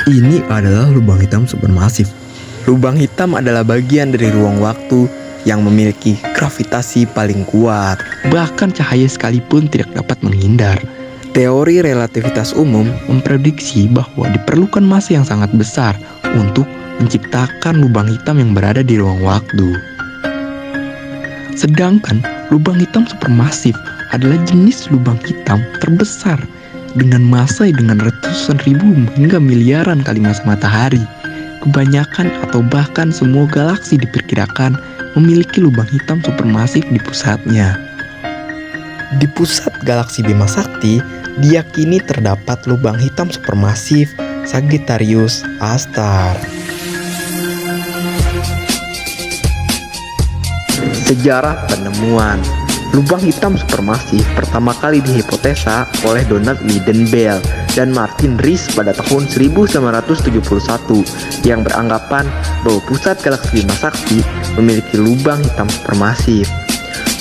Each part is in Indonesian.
Ini adalah lubang hitam supermasif. Lubang hitam adalah bagian dari ruang waktu yang memiliki gravitasi paling kuat. Bahkan cahaya sekalipun tidak dapat menghindar. Teori relativitas umum Memprediksi bahwa diperlukan massa yang sangat besar untuk menciptakan lubang hitam yang berada di ruang waktu. Sedangkan lubang hitam supermasif adalah jenis lubang hitam terbesar dengan massa dengan ratusan ribu hingga miliaran kali massa matahari. Kebanyakan atau bahkan semua galaksi diperkirakan memiliki lubang hitam supermasif di pusatnya. Di pusat galaksi Bima Sakti diyakini terdapat lubang hitam supermasif Sagittarius A*. Sejarah penemuan lubang hitam supermasif pertama kali dihipotesa oleh Donald Linden-Bell dan Martin Rees pada tahun 1971 yang beranggapan bahwa pusat galaksi Bima Sakti memiliki lubang hitam supermasif.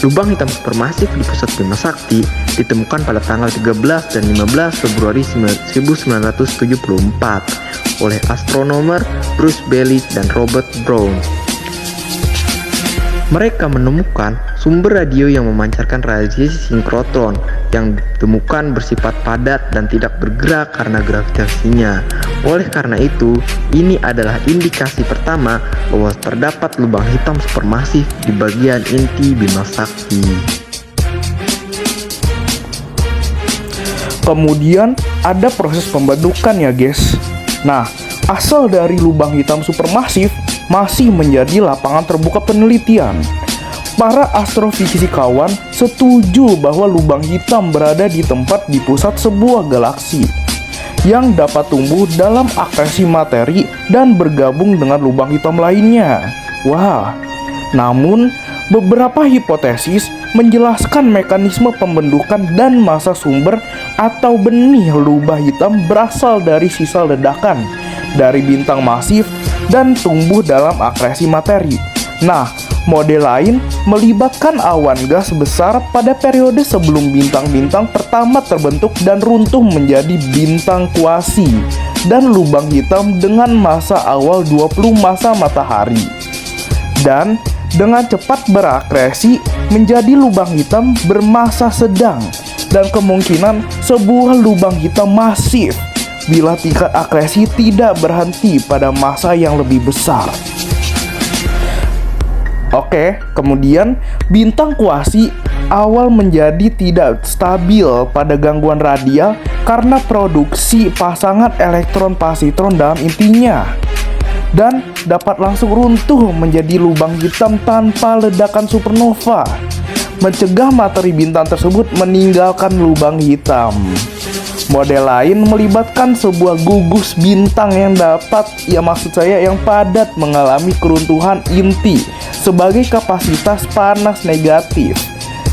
Lubang hitam supermasif di pusat Bima Sakti ditemukan pada tanggal 13 dan 15 Februari 1974 oleh astronomer Bruce Bailey dan Robert Brown. Mereka menemukan sumber radio yang memancarkan radiasi sinkrotron yang ditemukan bersifat padat dan tidak bergerak karena gravitasinya. Oleh karena itu, ini adalah indikasi pertama bahwa terdapat lubang hitam supermasif di bagian inti Bima Sakti. Kemudian ada proses pembentukan ya guys. Nah, asal dari lubang hitam supermasif masih menjadi lapangan terbuka penelitian. Para astrofisikawan setuju bahwa lubang hitam berada di tempat di pusat sebuah galaksi yang dapat tumbuh dalam akresi materi dan bergabung dengan lubang hitam lainnya. Wah, namun beberapa hipotesis menjelaskan mekanisme pembentukan dan masa sumber atau benih lubang hitam berasal dari sisa ledakan dari bintang masif dan tumbuh dalam akresi materi. Nah, model lain melibatkan awan gas besar pada periode sebelum bintang-bintang pertama terbentuk dan runtuh menjadi bintang kuasi dan lubang hitam dengan massa awal 20 massa matahari. Dan dengan cepat berakresi menjadi lubang hitam bermassa sedang dan kemungkinan sebuah lubang hitam masif bila tingkat akresi tidak berhenti pada massa yang lebih besar. Oke, kemudian bintang kuasi awal menjadi tidak stabil pada gangguan radial karena produksi pasangan elektron-positron dalam intinya dan dapat langsung runtuh menjadi lubang hitam tanpa ledakan supernova, mencegah materi bintang tersebut meninggalkan lubang hitam. Model lain melibatkan sebuah gugus bintang yang yang padat mengalami keruntuhan inti sebagai kapasitas panas negatif.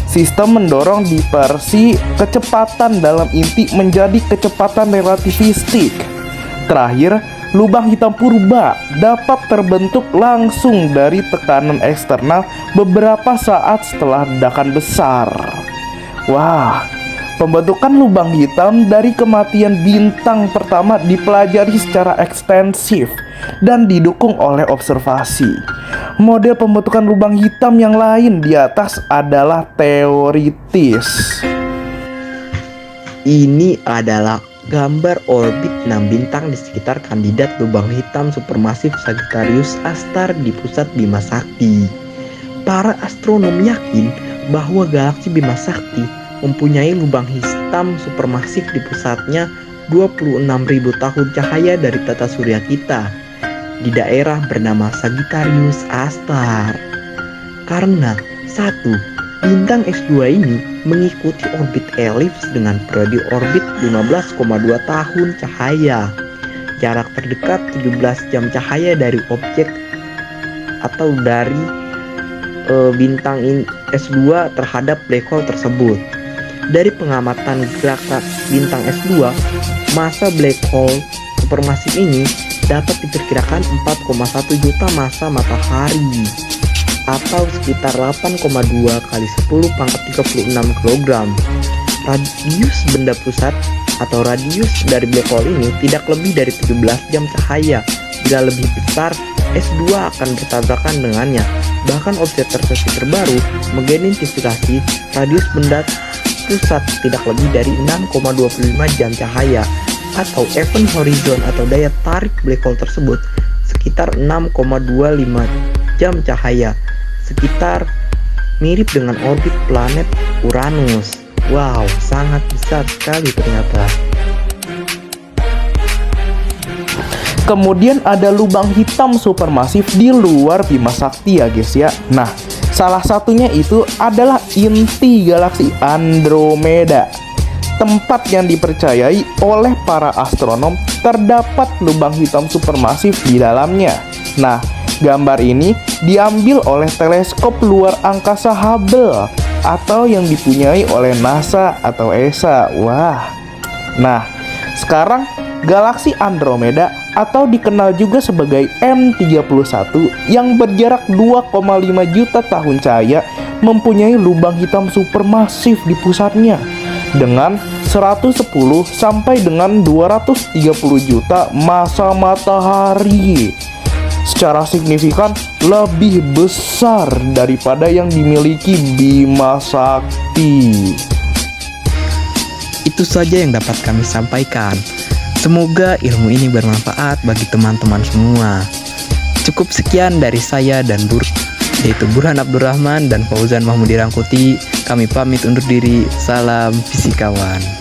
Sistem mendorong dispersi kecepatan dalam inti menjadi kecepatan relativistik. Terakhir, lubang hitam purba dapat terbentuk langsung dari tekanan eksternal beberapa saat setelah ledakan besar. Wah, pembentukan lubang hitam dari kematian bintang pertama dipelajari secara ekstensif dan didukung oleh observasi. Model pembentukan lubang hitam yang lain di atas adalah teoritis. Ini adalah gambar orbit 6 bintang di sekitar kandidat lubang hitam supermasif Sagittarius A* di pusat Bima Sakti. Para astronom yakin bahwa galaksi Bima Sakti mempunyai lubang hitam supermasif di pusatnya 26.000 tahun cahaya dari tata surya kita di daerah bernama Sagittarius A*. Karena satu, bintang S2 ini mengikuti orbit elips dengan periode orbit 15,2 tahun cahaya. Jarak terdekat 17 jam cahaya dari objek atau dari bintang S2 terhadap black hole tersebut. Dari pengamatan gerakan bintang S2, massa black hole supermasif ini dapat diperkirakan 4,1 juta massa matahari atau sekitar 8,2 kali 10 pangkat 36 kg. Radius benda pusat atau radius dari black hole ini tidak lebih dari 17 jam cahaya. Bila lebih besar, S2 akan bertabrakan dengannya. Bahkan observasi terbaru mengidentifikasi radius benda pusat tidak lebih dari 6,25 jam cahaya, atau event horizon atau daya tarik black hole tersebut sekitar 6,25 jam cahaya, sekitar mirip dengan orbit planet Uranus. Wow, sangat besar sekali ternyata. Kemudian ada lubang hitam supermasif di luar Bima Sakti ya guys ya. Nah, salah satunya itu adalah inti galaksi Andromeda. Tempat yang dipercayai oleh para astronom terdapat lubang hitam supermasif di dalamnya. Nah, gambar ini diambil oleh teleskop luar angkasa Hubble atau yang dipunyai oleh NASA atau ESA. Wah. Nah, sekarang galaksi Andromeda atau dikenal juga sebagai M31 yang berjarak 2,5 juta tahun cahaya mempunyai lubang hitam supermasif di pusatnya dengan 110 sampai dengan 230 juta massa matahari. Secara signifikan lebih besar daripada yang dimiliki Bima Sakti. Itu saja yang dapat kami sampaikan. Semoga ilmu ini bermanfaat bagi teman-teman semua. Cukup sekian dari saya dan yaitu Burhan Abdurrahman dan Fauzan Mahmudi Rangkuti. Kami pamit undur diri. Salam fisikawan.